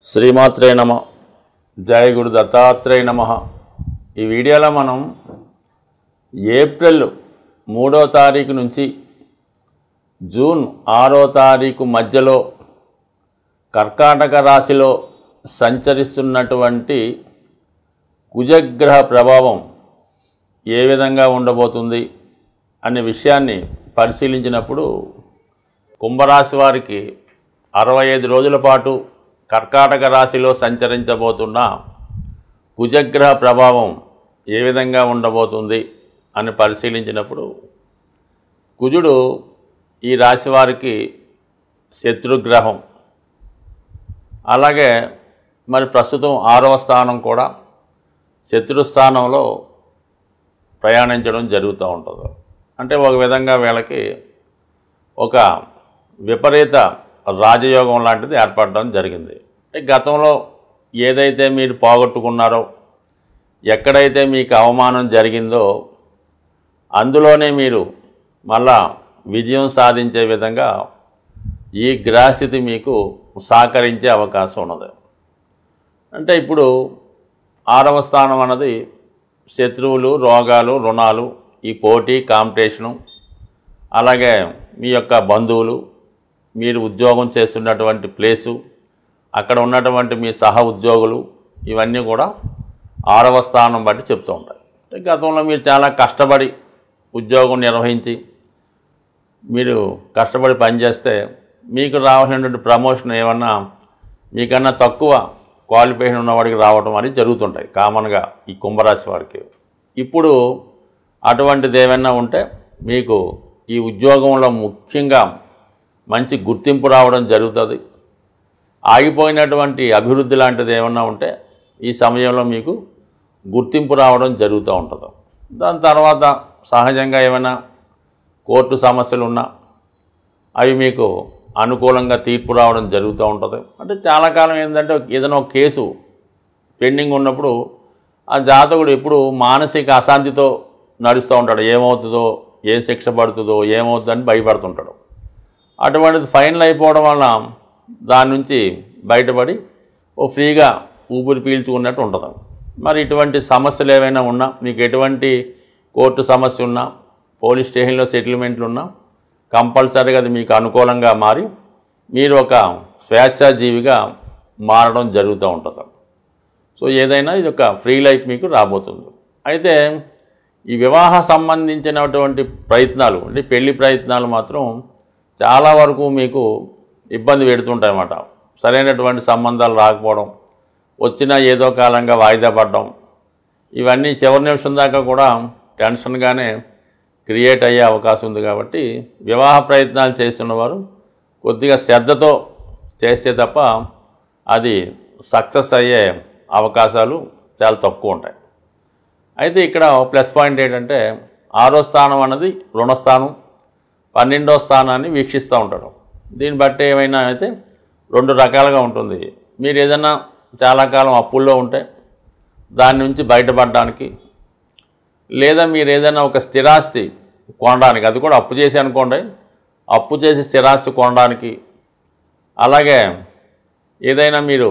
శ్రీమాత్రే నమ. జయ గురు దత్తాత్రేయ నమ. ఈ వీడియోలో మనం ఏప్రిల్ 3వ తారీఖు నుంచి జూన్ 6వ తారీఖు మధ్యలో కర్కాటక రాశిలో సంచరిస్తున్నటువంటి కుజగ్రహ ప్రభావం ఏ విధంగా ఉండబోతుంది అనే విషయాన్ని పరిశీలించినప్పుడు కుంభరాశి వారికి 65 రోజుల పాటు కర్కాటక రాశిలో సంచరించబోతున్న కుజగ్రహ ప్రభావం ఏ విధంగా ఉండబోతుంది అని పరిశీలించినప్పుడు కుజుడు ఈ రాశి వారికి శత్రుగ్రహం. అలాగే మరి ప్రస్తుతం 6వ స్థానం కూడా శత్రుస్థానంలో ప్రయాణించడం జరుగుతూ ఉంటుంది. అంటే ఒక విధంగా వీళ్ళకి ఒక విపరీత రాజయోగం లాంటిది ఏర్పడడం జరిగింది. గతంలో ఏదైతే మీరు పోగొట్టుకున్నారో, ఎక్కడైతే మీకు అవమానం జరిగిందో అందులోనే మీరు మళ్ళా విజయం సాధించే విధంగా ఈ గ్రహస్థితి మీకు సహకరించే అవకాశం ఉన్నది. అంటే ఇప్పుడు 6వ స్థానం అన్నది శత్రువులు, రోగాలు, రుణాలు, ఈ పోటీ, కాంపిటీషను, అలాగే మీ యొక్క బంధువులు, మీరు ఉద్యోగం చేస్తున్నటువంటి ప్లేసు, అక్కడ ఉన్నటువంటి మీ సహ ఉద్యోగులు, ఇవన్నీ కూడా 6వ స్థానం బట్టి చెప్తూ ఉంటాయి. గతంలో మీరు చాలా కష్టపడి ఉద్యోగం నిర్వహించి మీరు కష్టపడి పనిచేస్తే మీకు రావాల్సినటువంటి ప్రమోషన్ ఏమన్నా మీకన్నా తక్కువ క్వాలిఫికేషన్ ఉన్నవాడికి రావడం అనేది జరుగుతుంటాయి కామన్గా ఈ కుంభరాశి వారికి. ఇప్పుడు అటువంటిది ఏమన్నా ఉంటే మీకు ఈ ఉద్యోగంలో ముఖ్యంగా మంచి గుర్తింపు రావడం జరుగుతుంది. ఆగిపోయినటువంటి అభివృద్ధి లాంటిది ఏమన్నా ఉంటే ఈ సమయంలో మీకు గుర్తింపు రావడం జరుగుతూ ఉంటుంది. దాని తర్వాత సహజంగా ఏమైనా కోర్టు సమస్యలు ఉన్నా అవి మీకు అనుకూలంగా తీర్పు రావడం జరుగుతూ ఉంటుంది. అంటే చాలా కాలం ఏంటంటే ఏదైనా ఒక కేసు పెండింగ్ ఉన్నప్పుడు ఆ జాతకుడు ఎప్పుడు మానసిక అశాంతితో నడుస్తూ ఉంటాడు. ఏమవుతుందో, ఏం శిక్ష పడుతుందో, ఏమవుతుందని భయపడుతుంటాడు. అటువంటిది ఫైనల్ అయిపోవడం వల్ల దాని నుంచి బయటపడి ఓ ఫ్రీగా ఊపిరి పీల్చుకున్నట్టు ఉంటుంది. మరి ఇటువంటి సమస్యలు ఏవైనా ఉన్నా, మీకు ఎటువంటి కోర్టు సమస్య ఉన్నా, పోలీస్ స్టేషన్లో సెటిల్మెంట్లు ఉన్నా కంపల్సరీగా అది మీకు అనుకూలంగా మారి మీరు ఒక స్వేచ్ఛాజీవిగా మారడం జరుగుతూ ఉంటుంది. సో ఏదైనా ఇది ఒక ఫ్రీ లైఫ్ మీకు రాబోతుంది. అయితే ఈ వివాహ సంబంధించినటువంటి ప్రయత్నాలు, అంటే పెళ్లి ప్రయత్నాలు మాత్రం చాలా వరకు మీకు ఇబ్బంది పెడుతుంటాయి అన్నమాట. సరైనటువంటి సంబంధాలు రాకపోవడం, వచ్చినా ఏదో కాలంగా వాయిదా పడడం, ఇవన్నీ చివరి నిమిషం దాకా కూడా టెన్షన్గానే క్రియేట్ అయ్యే అవకాశం ఉంది. కాబట్టి వివాహ ప్రయత్నాలు చేస్తున్నవారు కొద్దిగా శ్రద్ధతో చేస్తే తప్ప అది సక్సెస్ అయ్యే అవకాశాలు చాలా తక్కువ ఉంటాయి. అయితే ఇక్కడ ప్లస్ పాయింట్ ఏంటంటే 6వ స్థానం అన్నది రుణస్థానం, 12వ స్థానాన్ని వీక్షిస్తూ ఉంటాడు. దీన్ని బట్టి ఏమైనా అయితే 2 రకాలుగా ఉంటుంది. మీరు ఏదైనా చాలా కాలం అప్పుల్లో ఉంటే దాని నుంచి బయటపడడానికి, లేదా మీరు ఏదైనా ఒక స్థిరాస్తి కొనడానికి, అది కూడా అప్పు చేసి అనుకోండి, అప్పు చేసి స్థిరాస్తి కొనడానికి, అలాగే ఏదైనా మీరు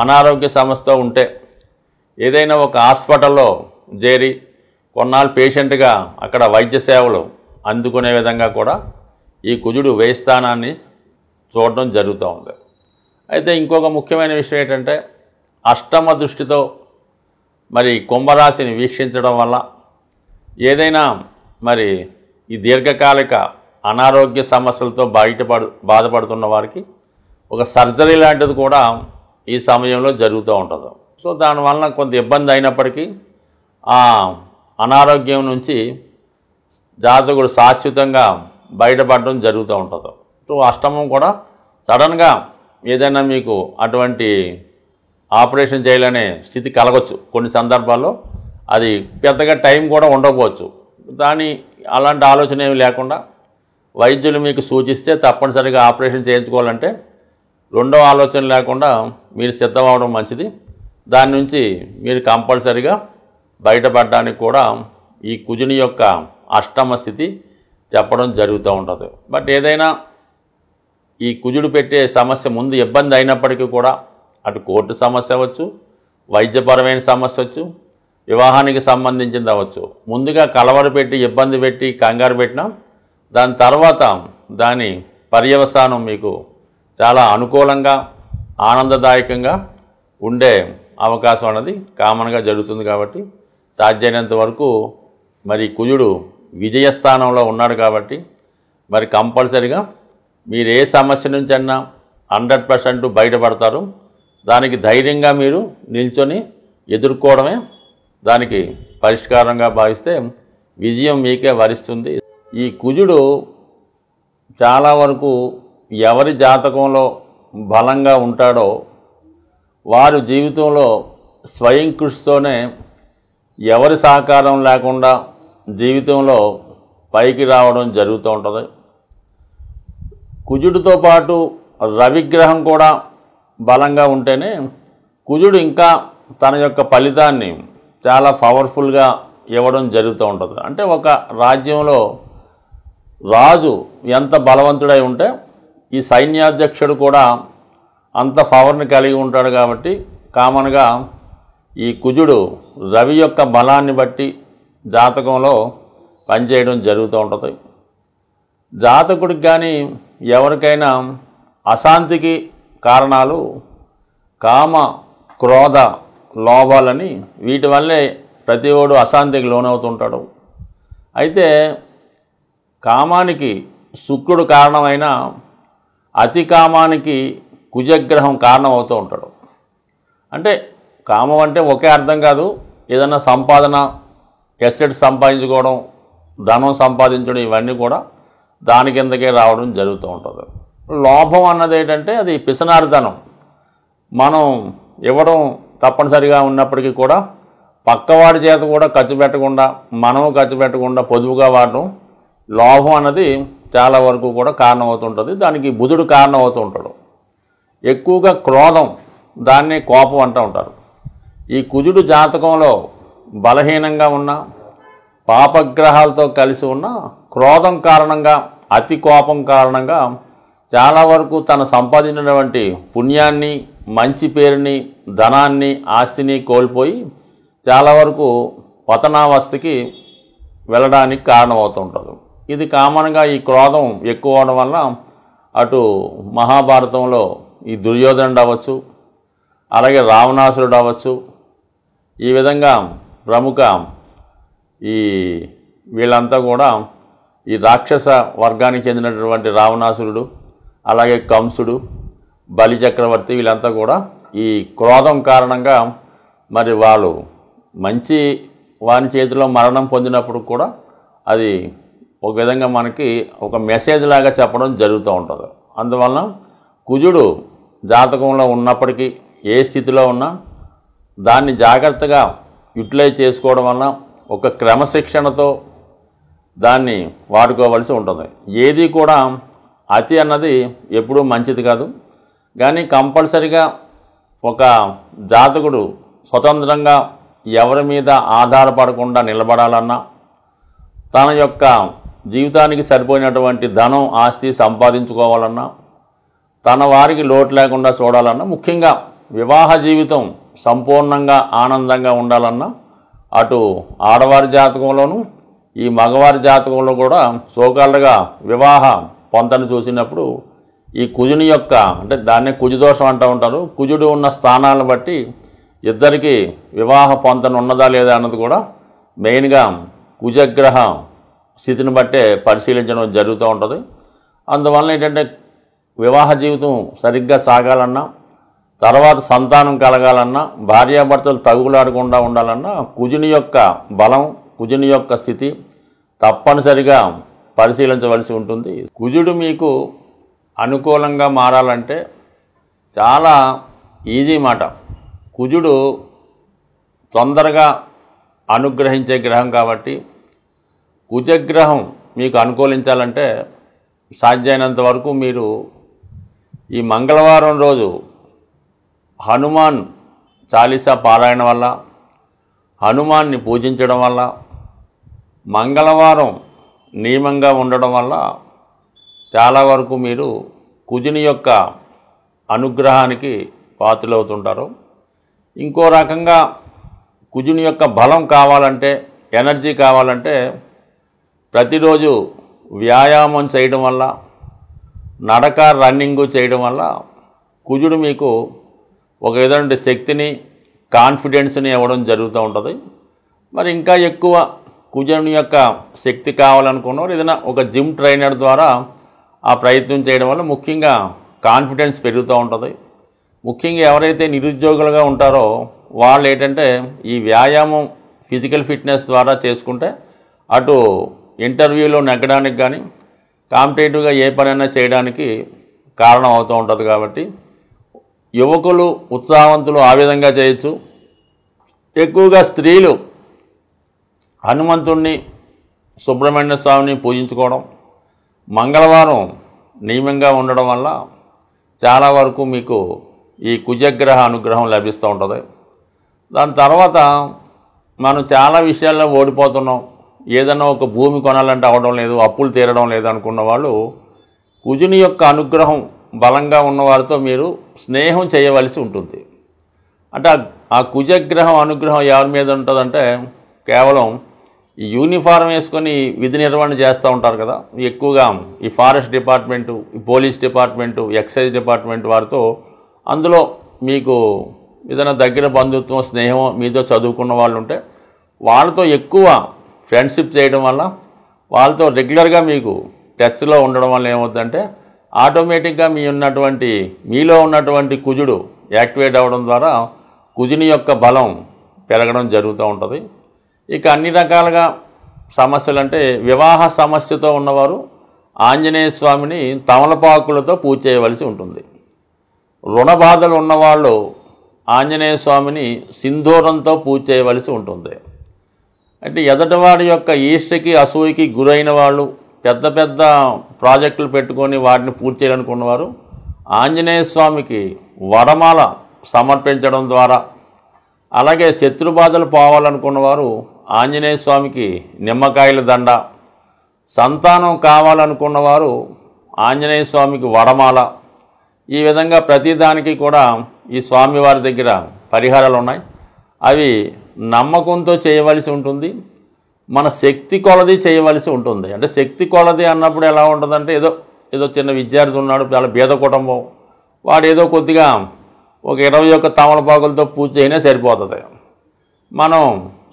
అనారోగ్య సమస్యతో ఉంటే ఏదైనా ఒక హాస్పిటల్లో చేరి కొన్నాళ్ళు పేషెంట్గా అక్కడ వైద్య సేవలు అందుకునే విధంగా కూడా ఈ కుజుడు వ్యయ స్థానాన్ని చూడడం జరుగుతూ ఉంది. అయితే ఇంకొక ముఖ్యమైన విషయం ఏంటంటే అష్టమ దృష్టితో మరి కుంభరాశిని వీక్షించడం వల్ల ఏదైనా మరి ఈ దీర్ఘకాలిక అనారోగ్య సమస్యలతో బాధపడుతున్న వారికి ఒక సర్జరీ లాంటిది కూడా ఈ సమయంలో జరుగుతూ ఉంటుంది. సో దానివల్ల కొంత ఇబ్బంది అయినప్పటికీ ఆ అనారోగ్యం నుంచి జాతకుడు శాశ్వతంగా బయటపడడం జరుగుతూ ఉంటుంది. సో అష్టమం కూడా సడన్గా ఏదైనా మీకు అటువంటి ఆపరేషన్ చేయాలనే స్థితి కలగవచ్చు. కొన్ని సందర్భాల్లో అది పెద్దగా టైం కూడా ఉండకపోవచ్చు. అలాంటి ఆలోచన ఏమి లేకుండా వైద్యులు మీకు సూచిస్తే తప్పనిసరిగా ఆపరేషన్ చేయించుకోవాలంటే రెండవ ఆలోచన లేకుండా మీరు సిద్ధం అవడం మంచిది. దాని నుంచి మీరు కంపల్సరిగా బయటపడడానికి కూడా ఈ కుజుని యొక్క అష్టమ స్థితి చెప్పడం జరుగుతూ ఉంటుంది. బట్ ఏదైనా ఈ కుజుడు పెట్టే సమస్య ముందు ఇబ్బంది అయినప్పటికీ కూడా అటు కోర్టు సమస్య అవ్వచ్చు, వైద్యపరమైన సమస్య వచ్చు, వివాహానికి సంబంధించింది అవ్వచ్చు. ముందుగా కలవరపెట్టి ఇబ్బంది పెట్టి కంగారు పెట్టినా దాని తర్వాత దాని పర్యవసానం మీకు చాలా అనుకూలంగా ఆనందదాయకంగా ఉండే అవకాశం అనేది కామన్గా జరుగుతుంది. కాబట్టి సాధ్యమైనంత వరకు మరి కుజుడు విజయస్థానంలో ఉన్నాడు కాబట్టి మరి కంపల్సరిగా మీరు ఏ సమస్య నుంచి అన్నా 100% బయటపడతారు. దానికి ధైర్యంగా మీరు నిల్చొని ఎదుర్కోవడమే దానికి పరిష్కారంగా భావిస్తే విజయం మీకే వరిస్తుంది. ఈ కుజుడు చాలా వరకు ఎవరి జాతకంలో బలంగా ఉంటాడో వారు జీవితంలో స్వయం కృషితోనే ఎవరి సహకారం లేకుండా జీవితంలో పైకి రావడం జరుగుతూ ఉంటుంది. కుజుడితో పాటు రవిగ్రహం కూడా బలంగా ఉంటేనే కుజుడు ఇంకా తన యొక్క ఫలితాన్ని చాలా పవర్ఫుల్గా ఇవ్వడం జరుగుతూ ఉంటుంది. అంటే ఒక రాజ్యంలో రాజు ఎంత బలవంతుడై ఉంటే ఈ సైన్యాధ్యక్షుడు కూడా అంత పవర్ని కలిగి ఉంటాడు. కాబట్టి కామన్గా ఈ కుజుడు రవి యొక్క బలాన్ని బట్టి జాతకంలో పనిచేయడం జరుగుతూ ఉంటుంది. జాతకుడికి కానీ ఎవరికైనా అశాంతికి కారణాలు కామ, క్రోధ, లోభాలని వీటి వల్లే ప్రతివాడు అశాంతికి లోనవుతుంటాడు. అయితే కామానికి శుక్రుడు కారణమైన అతి కామానికి కుజగ్రహం కారణం అవుతూ ఉంటాడు. అంటే కామం అంటే ఒకే అర్థం కాదు, ఏదన్నా సంపాదన, ఎసెట్ సంపాదించుకోవడం, ధనం సంపాదించడం, ఇవన్నీ కూడా దాని కిందకే రావడం జరుగుతూ ఉంటుంది. లోభం అన్నది ఏంటంటే అది పిసనారితనం. మనం ఇవ్వడం తప్పనిసరిగా ఉన్నప్పటికీ కూడా పక్కవాడి చేత కూడా ఖర్చు పెట్టకుండా, మనము ఖర్చు పెట్టకుండా పొదుపుగా వాడడం, లోభం అన్నది చాలా వరకు కూడా కారణమవుతుంటుంది. దానికి బుధుడు కారణమవుతూ ఉంటాడు. ఎక్కువగా క్రోధం, దాన్నే కోపం అంటూ ఉంటారు. ఈ కుజుడు జాతకంలో బలహీనంగా ఉన్న, పాపగ్రహాలతో కలిసి ఉన్న క్రోధం కారణంగా, అతి కోపం కారణంగా చాలా వరకు తను సంపాదించినటువంటి పుణ్యాన్ని, మంచి పేరుని, ధనాన్ని, ఆస్తిని కోల్పోయి చాలా వరకు పతనావస్థకి వెళ్ళడానికి కారణమవుతుంటుంది. ఇది కామన్గా ఈ క్రోధం ఎక్కువ అవడం వల్ల అటు మహాభారతంలో ఈ దుర్యోధనుడు అవ్వచ్చు, అలాగే రావణాసురుడు అవ్వచ్చు, ఈ విధంగా ప్రముఖ ఈ వీళ్ళంతా కూడా ఈ రాక్షస వర్గానికి చెందినటువంటి రావణాసురుడు, అలాగే కంసుడు, బలిచక్రవర్తి, వీళ్ళంతా కూడా ఈ క్రోధం కారణంగా మరి వాళ్ళు మంచి వాని చేతిలో మరణం పొందినప్పుడు కూడా అది ఒక విధంగా మనకి ఒక మెసేజ్ లాగా చెప్పడం జరుగుతూ ఉంటుంది. అందువలన కుజుడు జాతకంలో ఉన్నప్పటికీ ఏ స్థితిలో ఉన్నా దాన్ని జాగ్రత్తగా యూటిలైజ్ చేసుకోవడం వలన ఒక క్రమశిక్షణతో దాన్ని వాడుకోవలసి ఉంటుంది. ఏది కూడా అతి అన్నది ఎప్పుడూ మంచిది కాదు. కానీ కంపల్సరిగా ఒక జాతకుడు స్వతంత్రంగా ఎవరి మీద ఆధారపడకుండా నిలబడాలన్నా, తన యొక్క జీవితానికి సరిపోయినటువంటి ధనం, ఆస్తి సంపాదించుకోవాలన్నా, తన వారికి లోటు లేకుండా చూడాలన్నా, ముఖ్యంగా వివాహ జీవితం సంపూర్ణంగా ఆనందంగా ఉండాలన్నా అటు ఆడవారి జాతకంలోనూ ఈ మగవారి జాతకంలో కూడా సోకాళ్ళగా వివాహ పొంతను చూసినప్పుడు ఈ కుజుని యొక్క, అంటే దాన్నే కుజదోషం అంటూ ఉంటారు, కుజుడు ఉన్న స్థానాలను బట్టి ఇద్దరికి వివాహ పొంతన ఉన్నదా లేదా అన్నది కూడా మెయిన్గా కుజగ్రహ స్థితిని బట్టే పరిశీలించడం జరుగుతూ ఉంటుంది. అందువలన ఏంటంటే వివాహ జీవితం సరిగ్గా సాగాలన్నా, తర్వాత సంతానం కలగాలన్నా, భార్యాభర్తలు తగులాడకుండా ఉండాలన్నా కుజుని యొక్క బలం, కుజుని యొక్క స్థితి తప్పనిసరిగా పరిశీలించవలసి ఉంటుంది. కుజుడు మీకు అనుకూలంగా మారాలంటే చాలా ఈజీ మాట. కుజుడు తొందరగా అనుగ్రహించే గ్రహం కాబట్టి కుజగ్రహం మీకు అనుకూలించాలంటే సాధ్యమైనంత వరకు మీరు ఈ మంగళవారం రోజు హనుమాన్ చాలీసా పారాయణ వల్ల, హనుమాన్ని పూజించడం వల్ల, మంగళవారం నియమంగా ఉండడం వల్ల చాలా వరకు మీరు కుజుని యొక్క అనుగ్రహానికి పాత్రలవుతుంటారు. ఇంకో రకంగా కుజుని యొక్క బలం కావాలంటే, ఎనర్జీ కావాలంటే ప్రతిరోజు వ్యాయామం చేయడం వల్ల, నడక రన్నింగు చేయడం వల్ల కుజుడు మీకు ఒక విధమైన శక్తిని, కాన్ఫిడెన్స్ని ఇవ్వడం జరుగుతూ ఉంటుంది. మరి ఇంకా ఎక్కువ కుజుని యొక్క శక్తి కావాలనుకున్నవారు ఏదైనా ఒక జిమ్ ట్రైనర్ ద్వారా ఆ ప్రయత్నం చేయడం వల్ల ముఖ్యంగా కాన్ఫిడెన్స్ పెరుగుతూ ఉంటుంది. ముఖ్యంగా ఎవరైతే నిరుద్యోగులుగా ఉంటారో వాళ్ళు ఏంటంటే ఈ వ్యాయామం, ఫిజికల్ ఫిట్నెస్ ద్వారా చేసుకుంటే అటు ఇంటర్వ్యూలో నెగ్గడానికి కానీ, కాంపిటేటివ్గా ఏ పనైనా చేయడానికి కారణం అవుతూ ఉంటుంది. కాబట్టి యువకులు, ఉత్సాహవంతులు ఆ విధంగా చేయొచ్చు. ఎక్కువగా స్త్రీలు హనుమంతుణ్ణి, సుబ్రహ్మణ్య స్వామిని పూజించుకోవడం, మంగళవారం నియమంగా ఉండడం వల్ల చాలా వరకు మీకు ఈ కుజగ్రహ అనుగ్రహం లభిస్తూ ఉంటుంది. దాని తర్వాత మనం చాలా విషయాల్లో ఓడిపోతున్నాం. ఏదైనా ఒక భూమి కొనాలంటే అవ్వడం లేదు, అప్పులు తీరడం లేదు అనుకున్న వాళ్ళు కుజుని యొక్క అనుగ్రహం బలంగా ఉన్నవారితో మీరు స్నేహం చేయవలసి ఉంటుంది. అంటే ఆ కుజగ్రహం అనుగ్రహం ఎవరి మీద ఉంటుందంటే కేవలం ఈ యూనిఫారం వేసుకొని విధి నిర్వహణ చేస్తూ ఉంటారు కదా, ఎక్కువగా ఈ ఫారెస్ట్ డిపార్ట్మెంటు, ఈ పోలీస్ డిపార్ట్మెంటు, ఎక్సైజ్ డిపార్ట్మెంట్ వారితో, అందులో మీకు ఏదైనా దగ్గర బంధుత్వం, స్నేహం మీతో చదువుకున్న వాళ్ళు ఉంటే వాళ్ళతో ఎక్కువ ఫ్రెండ్షిప్ చేయడం వల్ల, వాళ్ళతో రెగ్యులర్గా మీకు టచ్లో ఉండడం వల్ల ఏమవుతుందంటే ఆటోమేటిక్గా మీలో ఉన్నటువంటి కుజుడు యాక్టివేట్ అవ్వడం ద్వారా కుజుని యొక్క బలం పెరగడం జరుగుతూ ఉంటుంది. ఇక అన్ని రకాలుగా సమస్యలంటే వివాహ సమస్యతో ఉన్నవారు ఆంజనేయ స్వామిని తమలపాకులతో పూజ చేయవలసి ఉంటుంది. రుణ బాధలు ఉన్నవాళ్ళు ఆంజనేయ స్వామిని సింధూరంతో పూజ చేయవలసి ఉంటుంది. అంటే ఎదటివాడి యొక్క ఈర్ష్యకి, అసూయకి గురైన వాళ్ళు, పెద్ద పెద్ద ప్రాజెక్టులు పెట్టుకొని వాటిని పూర్తి చేయాలనుకున్నవారు ఆంజనేయ స్వామికి వరమాల సమర్పించడం ద్వారా, అలాగే శత్రుబాధలు పోవాలనుకున్నవారు ఆంజనేయ స్వామికి నిమ్మకాయల దండ, సంతానం కావాలనుకున్నవారు ఆంజనేయ స్వామికి వరమాల, ఈ విధంగా ప్రతిదానికి కూడా ఈ స్వామివారి దగ్గర పరిహారాలు ఉన్నాయి. అవి నమ్మకంతో చేయవలసి ఉంటుంది. మన శక్తి కొలది చేయవలసి ఉంటుంది. అంటే శక్తి కొలది అన్నప్పుడు ఎలా ఉంటుందంటే ఏదో చిన్న విద్యార్థి ఉన్నాడు, చాలా బీద కుటుంబం, వాడు ఏదో కొద్దిగా ఒక 21 తమలపాకులతో పూజ చేయనే సరిపోతుంది. మనం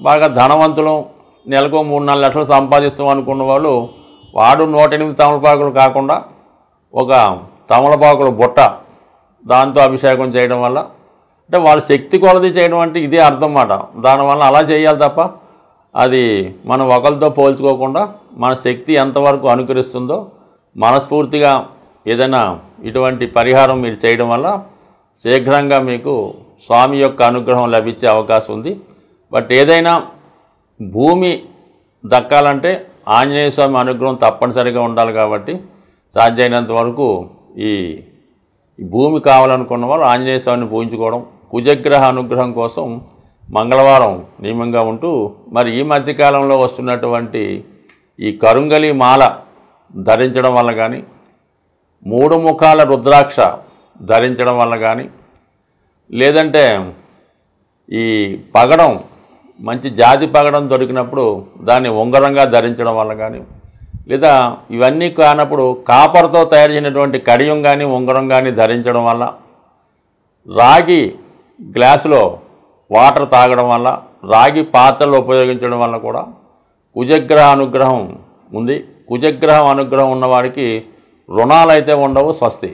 బాగా ధనవంతులం, నెలకు 3-4 లక్షలు సంపాదిస్తాం అనుకున్న వాళ్ళు వాడు 108 తమలపాకులు కాకుండా ఒక తమలపాకుల బుట్ట, దాంతో అభిషేకం చేయడం వల్ల, అంటే వాళ్ళ శక్తి కొలది చేయడం అంటే ఇదే అర్థం మాట. దానివల్ల అలా చేయాలి తప్ప అది మనం ఒకరితో పోల్చుకోకుండా మన శక్తి ఎంతవరకు అనుకరిస్తుందో మనస్ఫూర్తిగా ఏదైనా ఇటువంటి పరిహారం మీరు చేయడం వల్ల శీఘ్రంగా మీకు స్వామి యొక్క అనుగ్రహం లభించే అవకాశం ఉంది. బట్ ఏదైనా భూమి దక్కాలంటే ఆంజనేయ స్వామి అనుగ్రహం తప్పనిసరిగా ఉండాలి. కాబట్టి సాధ్యమైనంత వరకు ఈ భూమి కావాలనుకున్న వాళ్ళు ఆంజనేయ స్వామిని పూజించుకోవడం, కుజగ్రహ అనుగ్రహం కోసం మంగళవారం నియమంగా ఉంటూ, మరి ఈ మధ్యకాలంలో వస్తున్నటువంటి ఈ కరుంగలి మాల ధరించడం వల్ల కానీ, 3 ముఖాల రుద్రాక్ష ధరించడం వల్ల కానీ, లేదంటే ఈ పగడం, మంచి జాతి పగడం దొరికినప్పుడు దాన్ని ఉంగరంగా ధరించడం వల్ల కానీ, లేదా ఇవన్నీ కానప్పుడు కాపర్తో తయారు చేసినటువంటి కడియం కానీ, ఉంగరం కానీ ధరించడం వల్ల, రాగి గ్లాసులో వాటర్ తాగడం వల్ల, రాగి పాత్రలు ఉపయోగించడం వల్ల కూడా కుజగ్రహ అనుగ్రహం ఉంది. కుజగ్రహం అనుగ్రహం ఉన్నవాడికి రుణాలైతే ఉండవు. స్వస్తి.